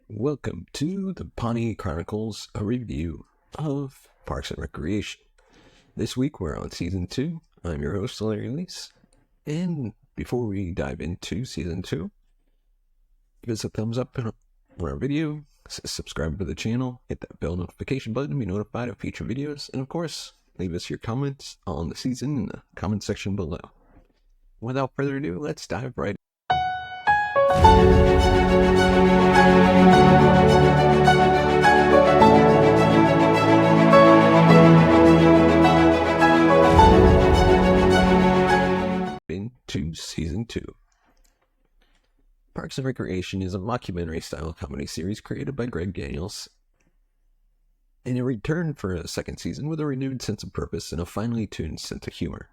Welcome to the Pawnee Chronicles, a review of Parks and Recreation. This week we're on Season 2. I'm your host, Larry Lease. And before we dive into Season 2, give us a thumbs up on our video, subscribe to the channel, hit that bell notification button to be notified of future videos, and of course, leave us your comments on the season in the comment section below. Without further ado, let's dive right into Season 2. Parks and Recreation is a mockumentary-style comedy series created by Greg Daniels, and it returned for a second season with a renewed sense of purpose and a finely tuned sense of humor.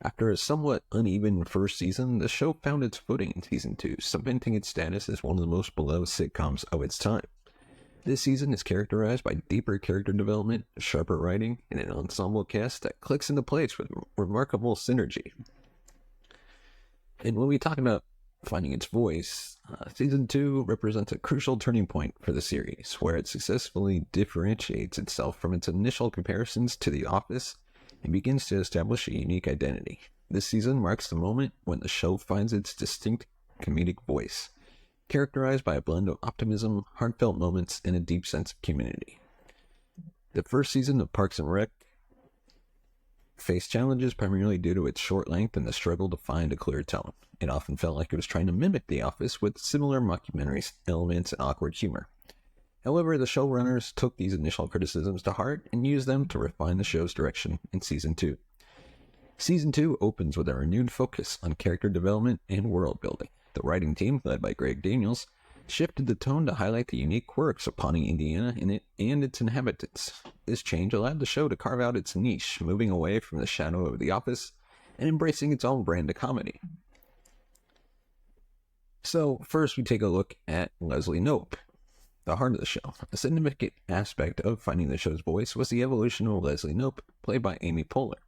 After a somewhat uneven first season, the show found its footing in Season 2, cementing its status as one of the most beloved sitcoms of its time. This season is characterized by deeper character development, sharper writing, and an ensemble cast that clicks into place with remarkable synergy. And when we talk about finding its voice, Season 2 represents a crucial turning point for the series, where it successfully differentiates itself from its initial comparisons to The Office and begins to establish a unique identity. This season marks the moment when the show finds its distinct comedic voice, characterized by a blend of optimism, heartfelt moments, and a deep sense of community. The first season of Parks and Rec faced challenges primarily due to its short length and the struggle to find a clear tone. It often felt like it was trying to mimic The Office with similar mockumentary elements and awkward humor. However, the showrunners took these initial criticisms to heart and used them to refine the show's direction in Season 2. Season 2 opens with a renewed focus on character development and world building. The writing team, led by Greg Daniels, shifted the tone to highlight the unique quirks of Pawnee, Indiana, and its inhabitants. This change allowed the show to carve out its niche, moving away from the shadow of The Office and embracing its own brand of comedy. So, first we take a look at Leslie Knope, the heart of the show. A significant aspect of finding the show's voice was the evolution of Leslie Knope, played by Amy Poehler.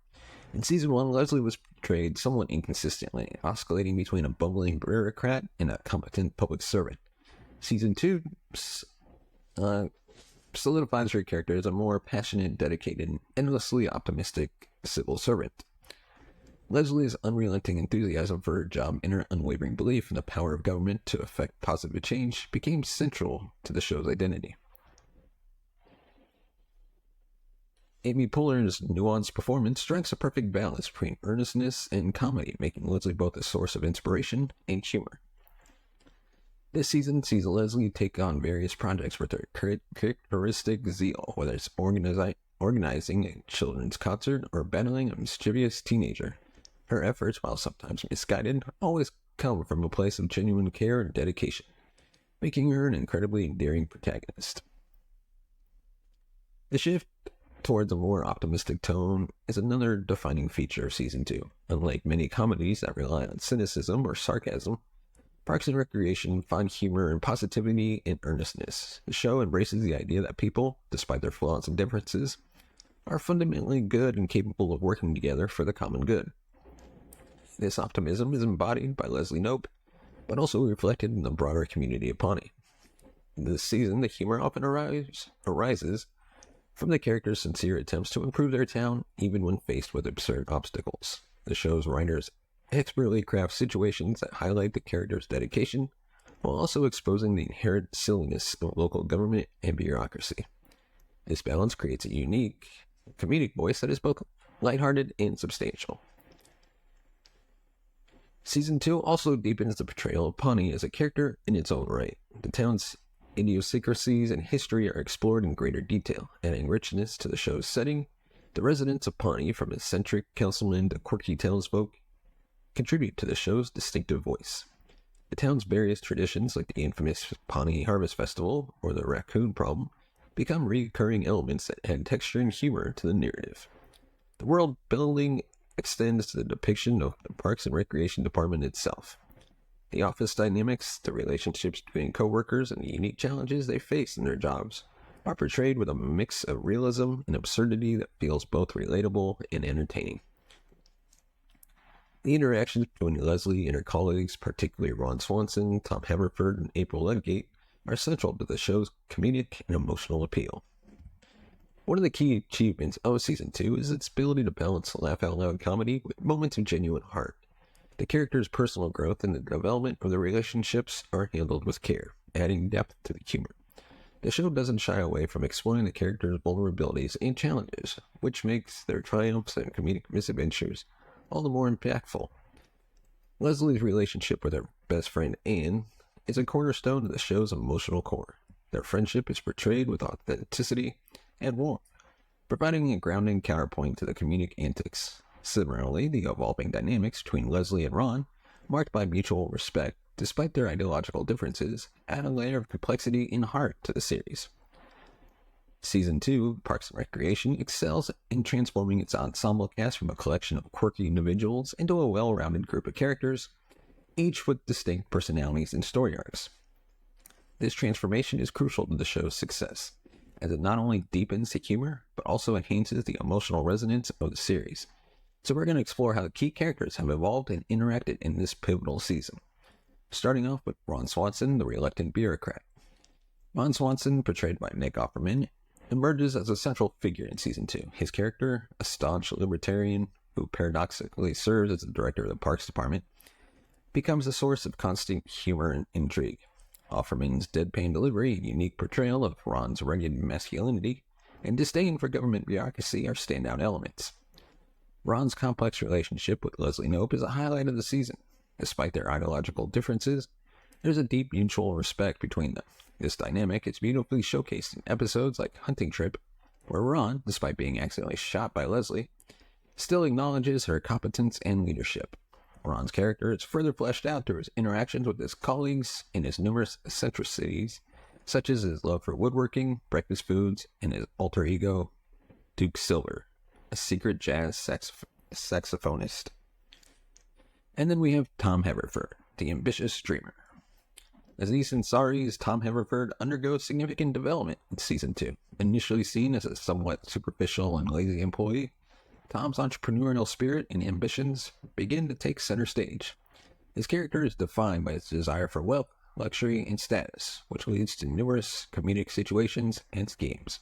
In Season 1, Leslie was portrayed somewhat inconsistently, oscillating between a bumbling bureaucrat and a competent public servant. Season 2 solidifies her character as a more passionate, dedicated, and endlessly optimistic civil servant. Leslie's unrelenting enthusiasm for her job and her unwavering belief in the power of government to effect positive change became central to the show's identity. Amy Poehler's nuanced performance strikes a perfect balance between earnestness and comedy, making Leslie both a source of inspiration and humor. This season sees Leslie take on various projects with her characteristic zeal, whether it's organizing a children's concert or battling a mischievous teenager. Her efforts, while sometimes misguided, always come from a place of genuine care and dedication, making her an incredibly endearing protagonist. The shift towards a more optimistic tone is another defining feature of Season 2. Unlike many comedies that rely on cynicism or sarcasm, Parks and Recreation find humor and positivity in earnestness. The show embraces the idea that people, despite their flaws and differences, are fundamentally good and capable of working together for the common good. This optimism is embodied by Leslie Knope, but also reflected in the broader community of Pawnee. In this season, the humor often arises from the characters' sincere attempts to improve their town, even when faced with absurd obstacles. The show's writers expertly craft situations that highlight the characters' dedication, while also exposing the inherent silliness of local government and bureaucracy. This balance creates a unique, comedic voice that is both lighthearted and substantial. Season 2 also deepens the portrayal of Pawnee as a character in its own right. The town's idiosyncrasies and history are explored in greater detail, adding richness to the show's setting. The residents of Pawnee, from eccentric councilmen to quirky townsfolk, contribute to the show's distinctive voice. The town's various traditions, like the infamous Pawnee Harvest Festival or the Raccoon Problem, become recurring elements that add texture and humor to the narrative. The world building extends to the depiction of the Parks and Recreation Department itself. The office dynamics, the relationships between coworkers, and the unique challenges they face in their jobs are portrayed with a mix of realism and absurdity that feels both relatable and entertaining. The interactions between Leslie and her colleagues, particularly Ron Swanson, Tom Haverford, and April Ludgate, are central to the show's comedic and emotional appeal. One of the key achievements of Season 2 is its ability to balance laugh-out-loud comedy with moments of genuine heart. The characters' personal growth and the development of their relationships are handled with care, adding depth to the humor. The show doesn't shy away from exploring the characters' vulnerabilities and challenges, which makes their triumphs and comedic misadventures all the more impactful. Leslie's relationship with her best friend Anne is a cornerstone of the show's emotional core. Their friendship is portrayed with authenticity and warmth, providing a grounding counterpoint to the comedic antics. Similarly, the evolving dynamics between Leslie and Ron, marked by mutual respect despite their ideological differences, add a layer of complexity and heart to the series. Season 2, Parks and Recreation, excels in transforming its ensemble cast from a collection of quirky individuals into a well-rounded group of characters, each with distinct personalities and story arcs. This transformation is crucial to the show's success, as it not only deepens the humor, but also enhances the emotional resonance of the series. So we're going to explore how the key characters have evolved and interacted in this pivotal season. Starting off with Ron Swanson, the reluctant bureaucrat. Ron Swanson, portrayed by Nick Offerman, emerges as a central figure in Season 2. His character, a staunch libertarian who paradoxically serves as the director of the Parks Department, becomes a source of constant humor and intrigue. Offerman's deadpan delivery and unique portrayal of Ron's rugged masculinity and disdain for government bureaucracy are standout elements. Ron's complex relationship with Leslie Knope is a highlight of the season. Despite their ideological differences, there's a deep mutual respect between them. This dynamic is beautifully showcased in episodes like Hunting Trip, where Ron, despite being accidentally shot by Leslie, still acknowledges her competence and leadership. Ron's character is further fleshed out through his interactions with his colleagues and his numerous eccentricities, such as his love for woodworking, breakfast foods, and his alter ego, Duke Silver, a secret jazz saxophonist. And then we have Tom Haverford, the ambitious dreamer. Aziz Ansari's Tom Haverford undergoes significant development in Season 2. Initially seen as a somewhat superficial and lazy employee, Tom's entrepreneurial spirit and ambitions begin to take center stage. His character is defined by his desire for wealth, luxury, and status, which leads to numerous comedic situations and schemes.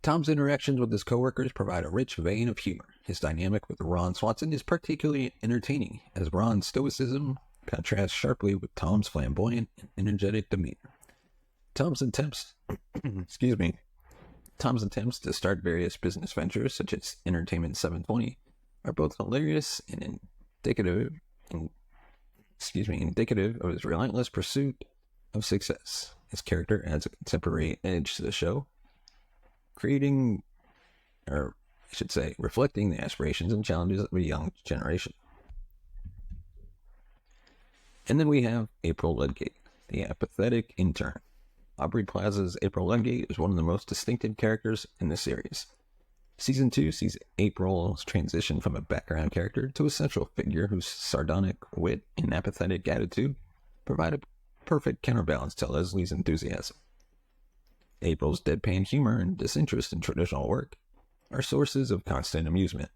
Tom's interactions with his coworkers provide a rich vein of humor. His dynamic with Ron Swanson is particularly entertaining, as Ron's stoicism contrasts sharply with Tom's flamboyant and energetic demeanor. Tom's attempts to start various business ventures, such as Entertainment 720, are both hilarious and indicative of his relentless pursuit of success. His character adds a contemporary edge to the show, reflecting the aspirations and challenges of a young generation. And then we have April Ludgate, the apathetic intern. Aubrey Plaza's April Ludgate is one of the most distinctive characters in the series. Season 2 sees April's transition from a background character to a central figure whose sardonic wit and apathetic attitude provide a perfect counterbalance to Leslie's enthusiasm. April's deadpan humor and disinterest in traditional work are sources of constant amusement.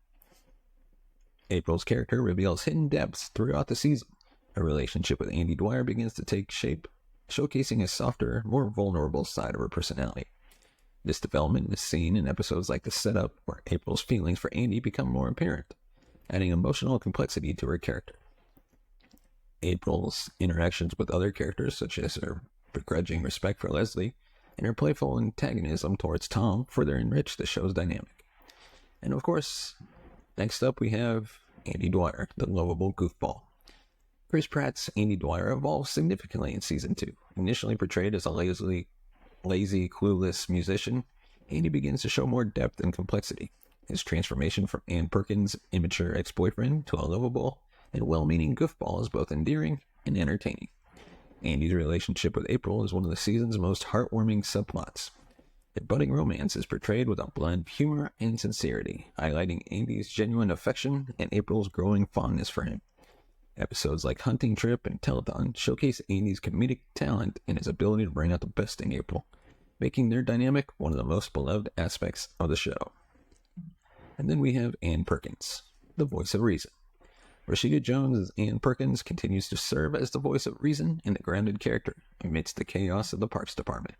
April's character reveals hidden depths throughout the season. Her relationship with Andy Dwyer begins to take shape, showcasing a softer, more vulnerable side of her personality. This development is seen in episodes like The Setup, where April's feelings for Andy become more apparent, adding emotional complexity to her character. April's interactions with other characters, such as her begrudging respect for Leslie and her playful antagonism towards Tom, further enrich the show's dynamic. And of course, next up we have Andy Dwyer, the lovable goofball. Chris Pratt's Andy Dwyer evolves significantly in Season 2. Initially portrayed as a lazy, clueless musician, Andy begins to show more depth and complexity. His transformation from Ann Perkins' immature ex-boyfriend to a lovable and well-meaning goofball is both endearing and entertaining. Andy's relationship with April is one of the season's most heartwarming subplots. Their budding romance is portrayed with a blend of humor and sincerity, highlighting Andy's genuine affection and April's growing fondness for him. Episodes like Hunting Trip and Telethon showcase Andy's comedic talent and his ability to bring out the best in April, making their dynamic one of the most beloved aspects of the show. And then we have Ann Perkins, the voice of reason. Rashida Jones as Ann Perkins continues to serve as the voice of reason and the grounded character amidst the chaos of the Parks Department.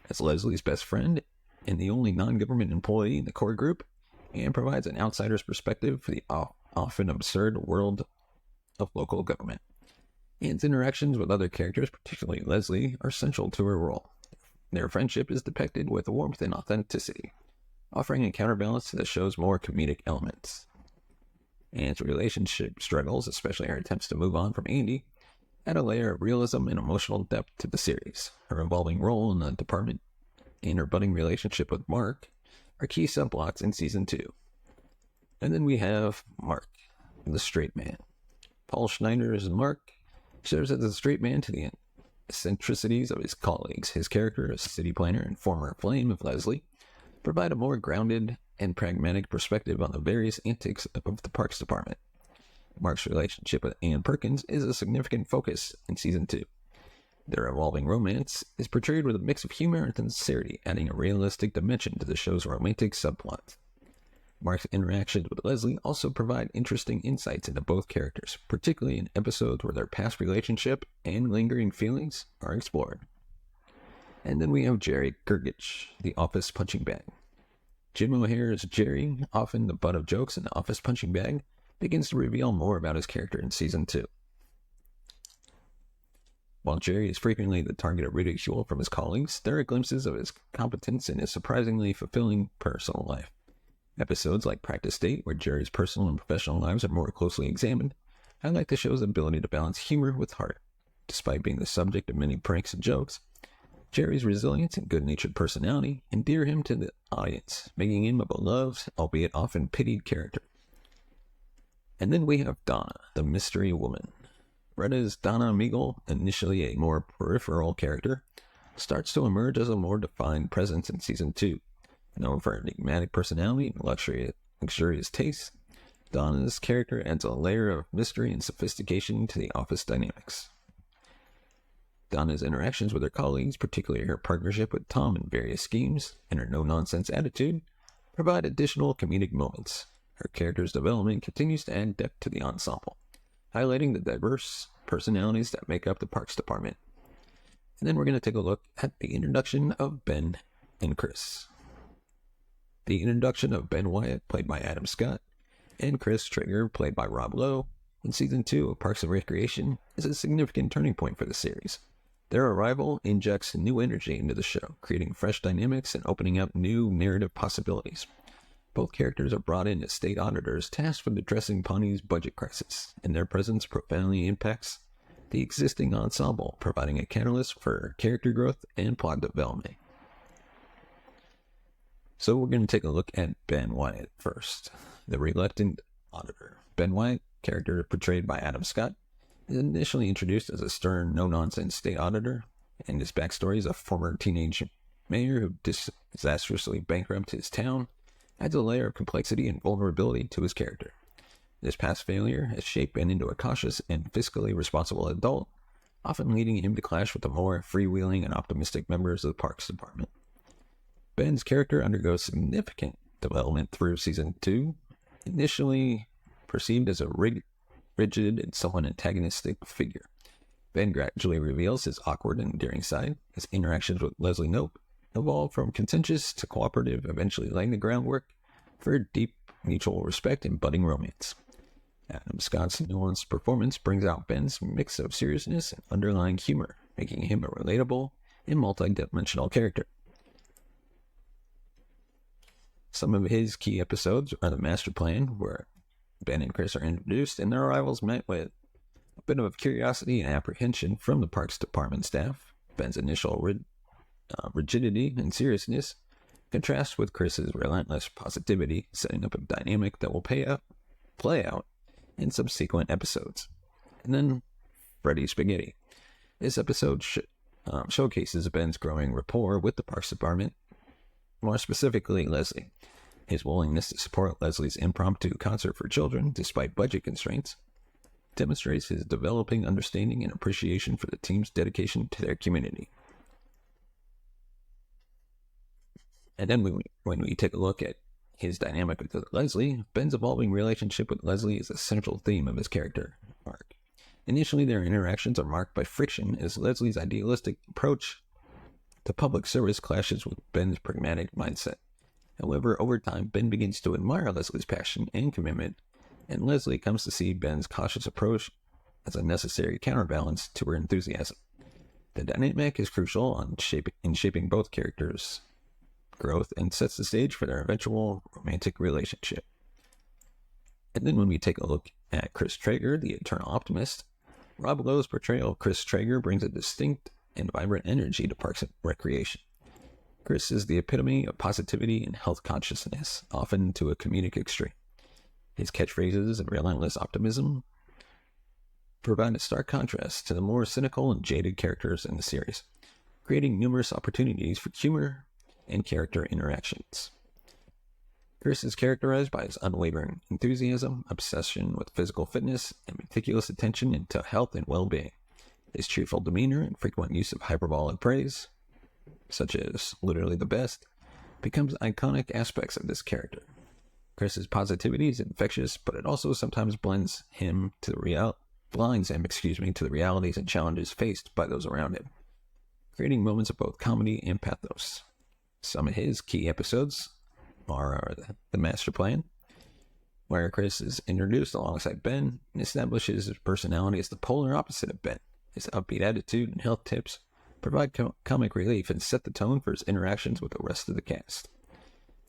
As Leslie's best friend and the only non-government employee in the core group, and provides an outsider's perspective for the often absurd world of local government. Anne's interactions with other characters, particularly Leslie, are central to her role. Their friendship is depicted with warmth and authenticity, offering a counterbalance to the show's more comedic elements. Anne's relationship struggles, especially her attempts to move on from Andy, add a layer of realism and emotional depth to the series. Her evolving role in the department and her budding relationship with Mark are key subplots in Season 2. And then we have Mark, the straight man. Paul Schneider's Mark serves as a straight man to the eccentricities of his colleagues. His character, as city planner and former flame of Leslie, provide a more grounded and pragmatic perspective on the various antics of the Parks Department. Mark's relationship with Ann Perkins is a significant focus in Season 2. Their evolving romance is portrayed with a mix of humor and sincerity, adding a realistic dimension to the show's romantic subplot. Mark's interactions with Leslie also provide interesting insights into both characters, particularly in episodes where their past relationship and lingering feelings are explored. And then we have Jerry Gergich, the office punching bag. Jim O'Hare's Jerry, often the butt of jokes in the office punching bag, begins to reveal more about his character in Season 2. While Jerry is frequently the target of ridicule from his colleagues, there are glimpses of his competence and his surprisingly fulfilling personal life. Episodes like Practice Date, where Jerry's personal and professional lives are more closely examined, highlight the show's ability to balance humor with heart. Despite being the subject of many pranks and jokes, Jerry's resilience and good-natured personality endear him to the audience, making him a beloved, albeit often pitied character. And then we have Donna, the mystery woman. Read as Donna Meagle, initially a more peripheral character, starts to emerge as a more defined presence in Season 2. Known for her enigmatic personality and luxurious taste, Donna's character adds a layer of mystery and sophistication to the office dynamics. Donna's interactions with her colleagues, particularly her partnership with Tom in various schemes, and her no-nonsense attitude, provide additional comedic moments. Her character's development continues to add depth to the ensemble, highlighting the diverse personalities that make up the Parks Department. And then we're going to take a look at the introduction of Ben and Chris. The introduction of Ben Wyatt, played by Adam Scott, and Chris Traeger, played by Rob Lowe, in Season 2 of Parks and Recreation is a significant turning point for the series. Their arrival injects new energy into the show, creating fresh dynamics and opening up new narrative possibilities. Both characters are brought in as state auditors tasked with addressing Pawnee's budget crisis, and their presence profoundly impacts the existing ensemble, providing a catalyst for character growth and plot development. So we're going to take a look at Ben Wyatt first, the reluctant auditor. Ben Wyatt, character portrayed by Adam Scott, is initially introduced as a stern, no-nonsense state auditor, and his backstory as a former teenage mayor who disastrously bankrupted his town adds a layer of complexity and vulnerability to his character. This past failure has shaped Ben into a cautious and fiscally responsible adult, often leading him to clash with the more freewheeling and optimistic members of the Parks Department. Ben's character undergoes significant development through Season 2, initially perceived as a rigid and somewhat antagonistic figure. Ben gradually reveals his awkward and endearing side. His interactions with Leslie Knope evolve from contentious to cooperative, eventually laying the groundwork for deep mutual respect and budding romance. Adam Scott's nuanced performance brings out Ben's mix of seriousness and underlying humor, making him a relatable and multi-dimensional character. Some of his key episodes are the Master Plan, where Ben and Chris are introduced, and their arrivals met with a bit of curiosity and apprehension from the Parks Department staff. Ben's initial rigidity and seriousness contrasts with Chris's relentless positivity, setting up a dynamic that will play out in subsequent episodes. And then Freddy Spaghetti. This episode showcases Ben's growing rapport with the Parks Department, more specifically Leslie. His willingness to support Leslie's impromptu concert for children, despite budget constraints, demonstrates his developing understanding and appreciation for the team's dedication to their community. And then when we take a look at his dynamic with Leslie, Ben's evolving relationship with Leslie is a central theme of his character arc. Initially, their interactions are marked by friction as Leslie's idealistic approach to public service clashes with Ben's pragmatic mindset. However, over time, Ben begins to admire Leslie's passion and commitment, and Leslie comes to see Ben's cautious approach as a necessary counterbalance to her enthusiasm. The dynamic is crucial in shaping both characters' growth and sets the stage for their eventual romantic relationship. And then when we take a look at Chris Traeger, the eternal optimist, Rob Lowe's portrayal of Chris Traeger brings a distinct and vibrant energy to Parks and Recreation. Chris is the epitome of positivity and health consciousness, often to a comedic extreme. His catchphrases and relentless optimism provide a stark contrast to the more cynical and jaded characters in the series, creating numerous opportunities for humor and character interactions. Chris is characterized by his unwavering enthusiasm, obsession with physical fitness, and meticulous attention to health and well-being. His cheerful demeanor and frequent use of hyperbolic praise, such as literally the best, becomes iconic aspects of this character. Chris's positivity is infectious, but it also sometimes blinds him to the realities and challenges faced by those around him, creating moments of both comedy and pathos. Some of his key episodes are The Master Plan, where Chris is introduced alongside Ben and establishes his personality as the polar opposite of Ben. His upbeat attitude and health tips provide comic relief and set the tone for his interactions with the rest of the cast.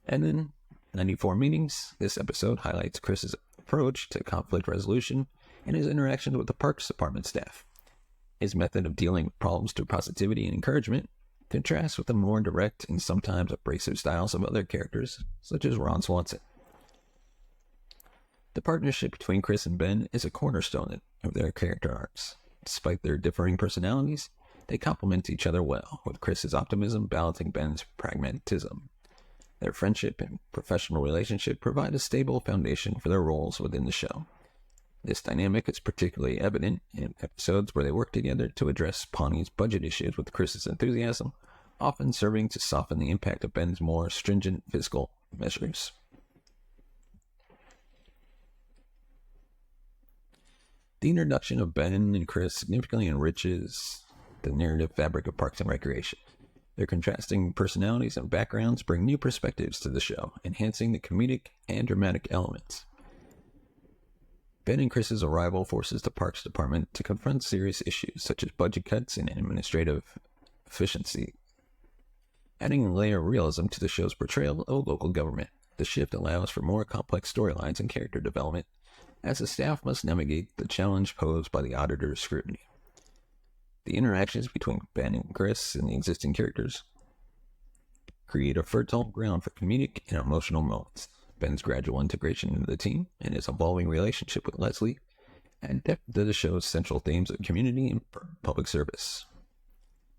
And then 94 Meetings. This episode highlights Chris's approach to conflict resolution and his interactions with the Parks Department staff. His method of dealing with problems through positivity and encouragement contrasts with the more direct and sometimes abrasive styles of other characters, such as Ron Swanson. The partnership between Chris and Ben is a cornerstone of their character arcs. Despite their differing personalities, they complement each other well, with Chris's optimism balancing Ben's pragmatism. Their friendship and professional relationship provide a stable foundation for their roles within the show. This dynamic is particularly evident in episodes where they work together to address Pawnee's budget issues with Chris's enthusiasm, often serving to soften the impact of Ben's more stringent fiscal measures. The introduction of Ben and Chris significantly enriches the narrative fabric of Parks and Recreation. Their contrasting personalities and backgrounds bring new perspectives to the show, enhancing the comedic and dramatic elements. Ben and Chris's arrival forces the Parks Department to confront serious issues such as budget cuts and administrative efficiency, adding a layer of realism to the show's portrayal of local government. The shift allows for more complex storylines and character development, as the staff must navigate the challenge posed by the auditor's scrutiny. The interactions between Ben and Chris and the existing characters create a fertile ground for comedic and emotional moments. Ben's gradual integration into the team and his evolving relationship with Leslie add depth to the show's central themes of community and public service.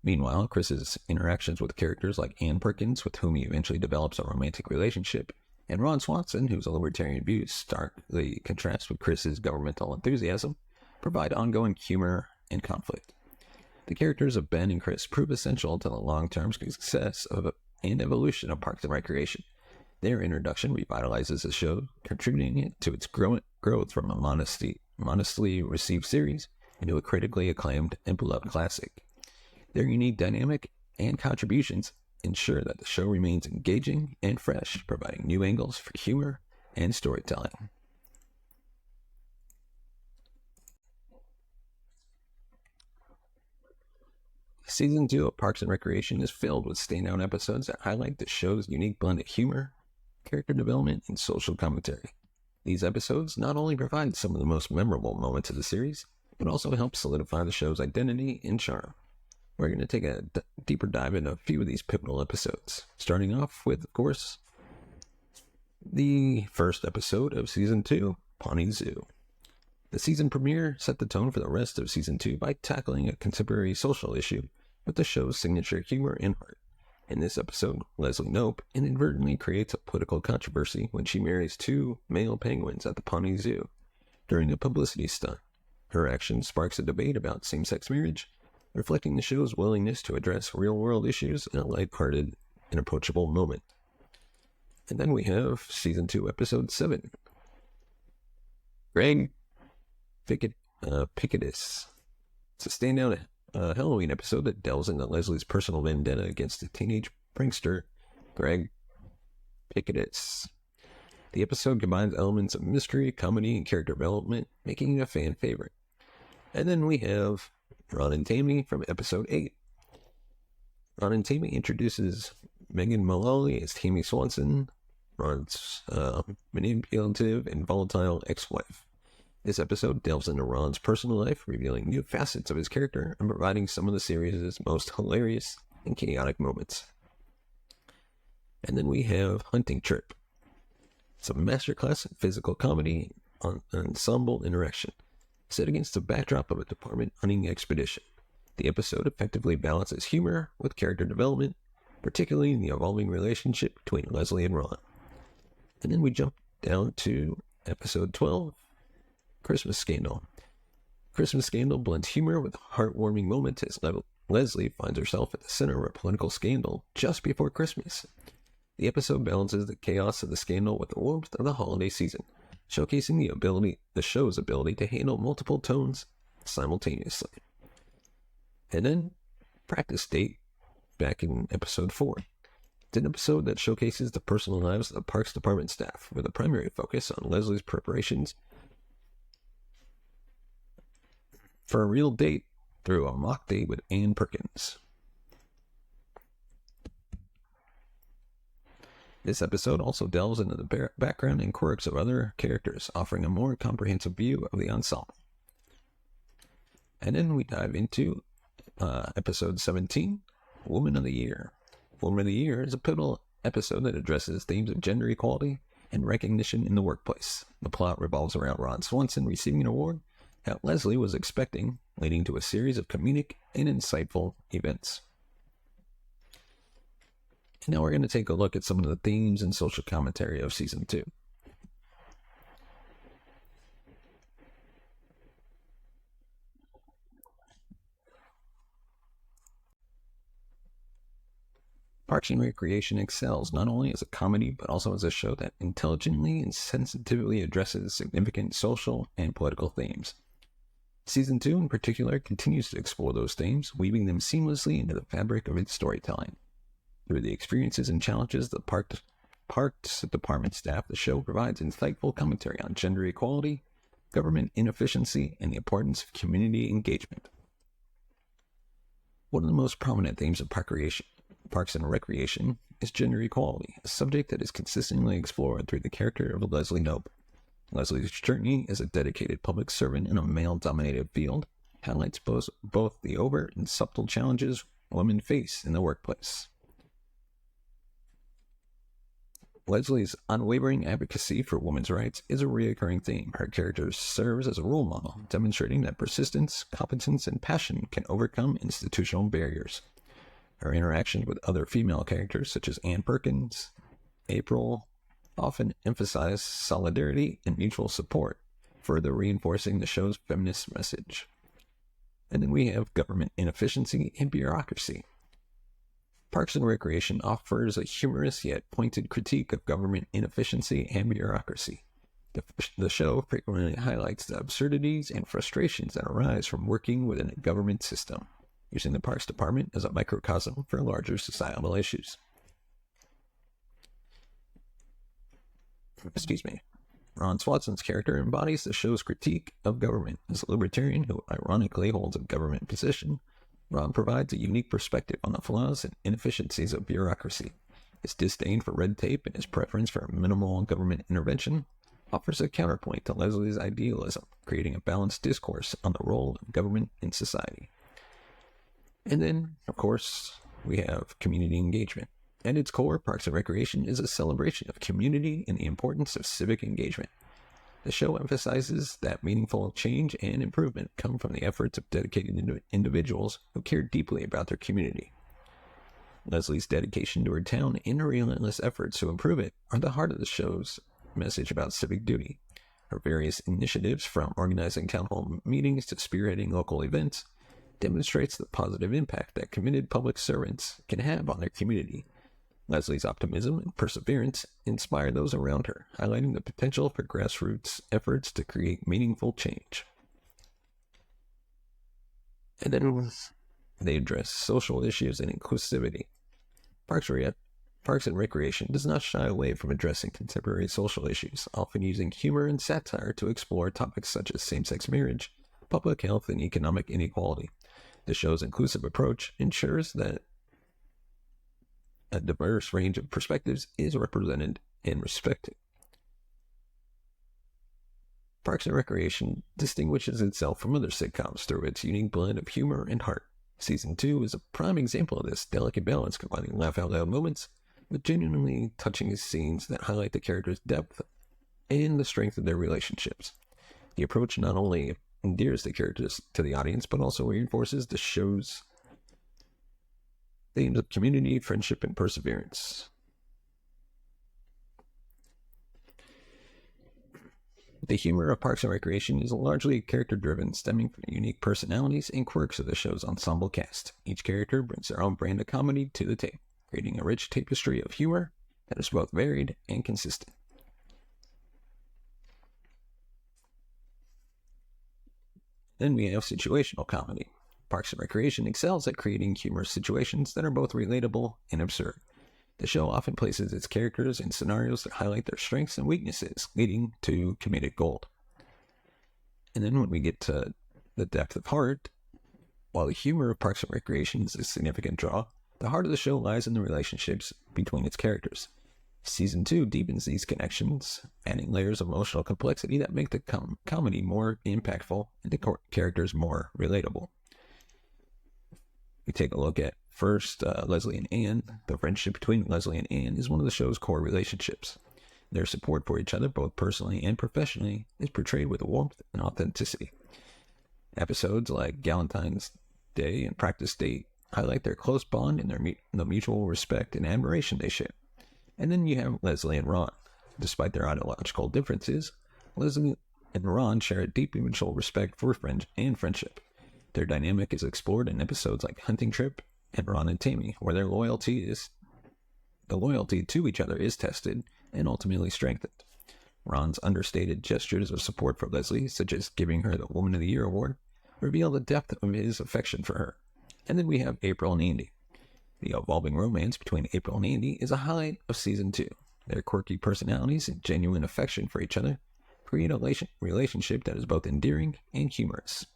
Meanwhile, Chris's interactions with characters like Ann Perkins, with whom he eventually develops a romantic relationship, and Ron Swanson, whose libertarian views starkly contrast with Chris's governmental enthusiasm, provide ongoing humor and conflict. The characters of Ben and Chris prove essential to the long-term success and evolution of Parks and Recreation. Their introduction revitalizes the show, contributing to its growth from a modestly received series into a critically acclaimed and beloved classic. Their unique dynamic and contributions ensure that the show remains engaging and fresh, providing new angles for humor and storytelling. Season 2 of Parks and Recreation is filled with standout episodes that highlight the show's unique blend of humor, character development, and social commentary. These episodes not only provide some of the most memorable moments of the series, but also help solidify the show's identity and charm. We're going to take a deeper dive into a few of these pivotal episodes, starting off with, of course, the first episode of Season 2, Pawnee Zoo. The season premiere set the tone for the rest of Season 2 by tackling a contemporary social issue with the show's signature humor and heart. In this episode, Leslie Knope inadvertently creates a political controversy when she marries two male penguins at the Pawnee Zoo during a publicity stunt. Her action sparks a debate about same-sex marriage, reflecting the show's willingness to address real-world issues in a lighthearted and approachable moment. And then we have Season 2, Episode 7. Greg Picketus. It's a standout Halloween episode that delves into Leslie's personal vendetta against a teenage prankster, Greg Picketus. The episode combines elements of mystery, comedy, and character development, making it a fan favorite. And then we have Ron and Tammy from episode 8. Ron and Tammy introduces Megan Mullally as Tammy Swanson, Ron's manipulative and volatile ex-wife. This episode delves into Ron's personal life, revealing new facets of his character and providing some of the series' most hilarious and chaotic moments. And then we have Hunting Trip. It's a masterclass in physical comedy on ensemble interaction, set against the backdrop of a department hunting expedition. The episode effectively balances humor with character development, particularly in the evolving relationship between Leslie and Ron. And then we jump down to episode 12, Christmas Scandal. Christmas Scandal blends humor with heartwarming moments as Leslie finds herself at the center of a political scandal just before Christmas. The episode balances the chaos of the scandal with the warmth of the holiday season, showcasing the show's ability to handle multiple tones simultaneously. And then Practice Date, back in episode 4. It's an episode that showcases the personal lives of the Parks Department staff, with a primary focus on Leslie's preparations for a real date through a mock date with Ann Perkins. This episode also delves into the background and quirks of other characters, offering a more comprehensive view of the ensemble. And then we dive into episode 17, Woman of the Year. Woman of the Year is a pivotal episode that addresses themes of gender equality and recognition in the workplace. The plot revolves around Ron Swanson receiving an award that Leslie was expecting, leading to a series of comedic and insightful events. And now we're going to take a look at some of the themes and social commentary of Season 2. Parks and Recreation excels not only as a comedy, but also as a show that intelligently and sensitively addresses significant social and political themes. Season 2 in particular continues to explore those themes, weaving them seamlessly into the fabric of its storytelling. Through the experiences and challenges of the Parks Department staff, the show provides insightful commentary on gender equality, government inefficiency, and the importance of community engagement. One of the most prominent themes of Parks and Recreation is gender equality, a subject that is consistently explored through the character of Leslie Knope. Leslie's journey as a dedicated public servant in a male-dominated field highlights both the overt and subtle challenges women face in the workplace. Leslie's unwavering advocacy for women's rights is a recurring theme. Her character serves as a role model, demonstrating that persistence, competence, and passion can overcome institutional barriers. Her interactions with other female characters, such as Ann Perkins, April, often emphasize solidarity and mutual support, further reinforcing the show's feminist message. And then we have government inefficiency and bureaucracy. Parks and Recreation offers a humorous yet pointed critique of government inefficiency and bureaucracy. The show frequently highlights the absurdities and frustrations that arise from working within a government system, using the Parks Department as a microcosm for larger societal issues. Ron Swanson's character embodies the show's critique of government. As a libertarian who ironically holds a government position, Ron provides a unique perspective on the flaws and inefficiencies of bureaucracy. His disdain for red tape and his preference for minimal government intervention offers a counterpoint to Leslie's idealism, creating a balanced discourse on the role of government in society. And then, of course, we have community engagement. At its core, Parks and Recreation is a celebration of community and the importance of civic engagement. The show emphasizes that meaningful change and improvement come from the efforts of dedicated individuals who care deeply about their community. Leslie's dedication to her town and her relentless efforts to improve it are the heart of the show's message about civic duty. Her various initiatives, from organizing town hall meetings to spearheading local events, demonstrates the positive impact that committed public servants can have on their community. Leslie's optimism and perseverance inspire those around her, highlighting the potential for grassroots efforts to create meaningful change. And then they address social issues and inclusivity. Parks and Recreation does not shy away from addressing contemporary social issues, often using humor and satire to explore topics such as same-sex marriage, public health, and economic inequality. The show's inclusive approach ensures that a diverse range of perspectives is represented and respected. Parks and Recreation distinguishes itself from other sitcoms through its unique blend of humor and heart. Season 2 is a prime example of this delicate balance, combining laugh-out-loud moments with genuinely touching scenes that highlight the characters' depth and the strength of their relationships. The approach not only endears the characters to the audience, but also reinforces the show's themes of community, friendship, and perseverance. The humor of Parks and Recreation is largely character-driven, stemming from the unique personalities and quirks of the show's ensemble cast. Each character brings their own brand of comedy to the table, creating a rich tapestry of humor that is both varied and consistent. Then we have situational comedy. Parks and Recreation excels at creating humorous situations that are both relatable and absurd. The show often places its characters in scenarios that highlight their strengths and weaknesses, leading to comedic gold. And then when we get to the depth of heart, while the humor of Parks and Recreation is a significant draw, the heart of the show lies in the relationships between its characters. Season 2 deepens these connections, adding layers of emotional complexity that make the comedy more impactful and the characters more relatable. We take a look at first Leslie and Anne. The friendship between Leslie and Anne is one of the show's core relationships. Their support for each other, both personally and professionally, is portrayed with warmth and authenticity. Episodes like Galentine's Day and Practice Date highlight their close bond and the mutual respect and admiration they share. And then you have Leslie and Ron. Despite their ideological differences, Leslie and Ron share a deep mutual respect for friendship. Their dynamic is explored in episodes like Hunting Trip and Ron and Tammy, where the loyalty to each other is tested and ultimately strengthened. Ron's understated gestures of support for Leslie, such as giving her the Woman of the Year award, reveal the depth of his affection for her. And then we have April and Andy. The evolving romance between April and Andy is a highlight of Season 2. Their quirky personalities and genuine affection for each other create a relationship that is both endearing and humorous.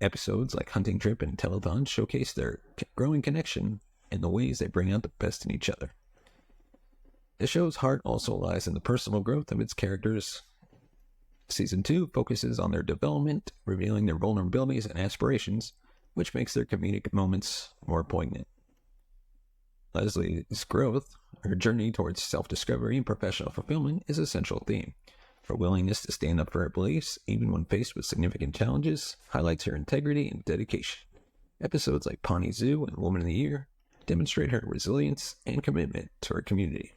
Episodes like Hunting Trip and Telethon showcase their growing connection and the ways they bring out the best in each other. The show's heart also lies in the personal growth of its characters. Season 2 focuses on their development, revealing their vulnerabilities and aspirations, which makes their comedic moments more poignant. Leslie's growth, her journey towards self-discovery and professional fulfillment, is a central theme. Her willingness to stand up for her beliefs, even when faced with significant challenges, highlights her integrity and dedication. Episodes like Pawnee Zoo and Woman of the Year demonstrate her resilience and commitment to her community.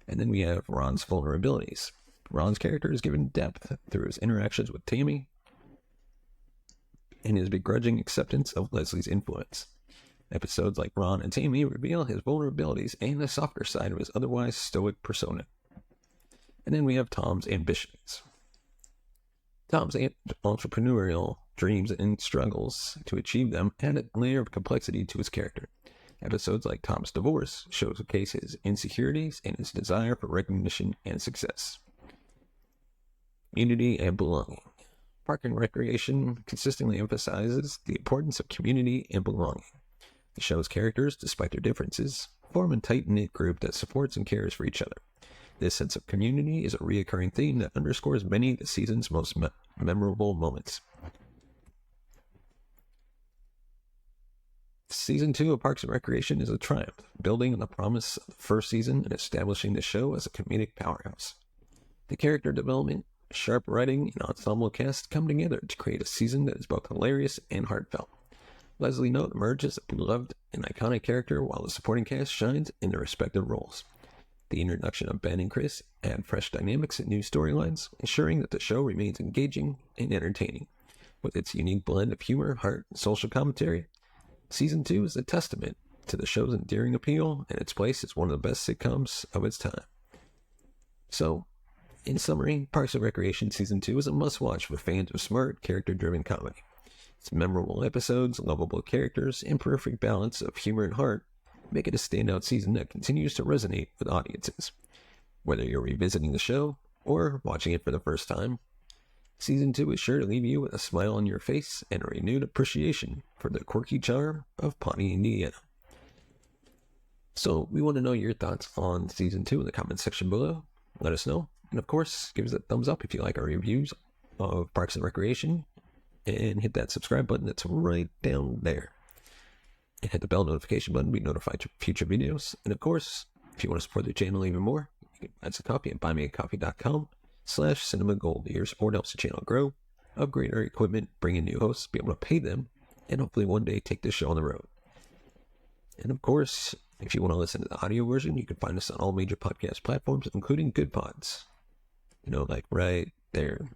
And then we have Ron's vulnerabilities. Ron's character is given depth through his interactions with Tammy and his begrudging acceptance of Leslie's influence. Episodes like Ron and Tammy reveal his vulnerabilities and the softer side of his otherwise stoic persona. And then we have Tom's ambitions. Tom's entrepreneurial dreams and struggles to achieve them add a layer of complexity to his character. Episodes like Tom's divorce showcase his insecurities and his desire for recognition and success. Community and belonging. Park and Recreation consistently emphasizes the importance of community and belonging. The show's characters, despite their differences, form a tight-knit group that supports and cares for each other. This sense of community is a recurring theme that underscores many of the season's most memorable moments. Season 2 of Parks and Recreation is a triumph, building on the promise of the first season and establishing the show as a comedic powerhouse. The character development, sharp writing, and ensemble cast come together to create a season that is both hilarious and heartfelt. Leslie Knope emerges as a beloved and iconic character, while the supporting cast shines in their respective roles. The introduction of Ben and Chris add fresh dynamics and new storylines, ensuring that the show remains engaging and entertaining. With its unique blend of humor, heart, and social commentary, Season 2 is a testament to the show's endearing appeal and its place as one of the best sitcoms of its time. So, in summary, Parks and Recreation Season 2 is a must-watch for fans of smart, character-driven comedy. Its memorable episodes, lovable characters, and perfect balance of humor and heart make it a standout season that continues to resonate with audiences. Whether you're revisiting the show or watching it for the first time, Season 2 is sure to leave you with a smile on your face and a renewed appreciation for the quirky charm of Pawnee, Indiana. So, we want to know your thoughts on Season 2 in the comments section below. Let us know. And of course, give us a thumbs up if you like our reviews of Parks and Recreation. And hit that subscribe button that's right down there. And hit the bell notification button to be notified of future videos. And of course, if you want to support the channel even more, you can buy us a coffee at buymeacoffee.com/cinemagold. Your support helps the channel grow, upgrade our equipment, bring in new hosts, be able to pay them, and hopefully one day take this show on the road. And of course, if you want to listen to the audio version, you can find us on all major podcast platforms, including Good Pods. Like right there.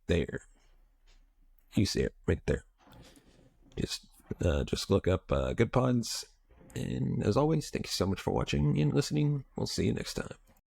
There. You see it right there. Just look up Good Pods. And as always, thank you so much for watching and listening. We'll see you next time.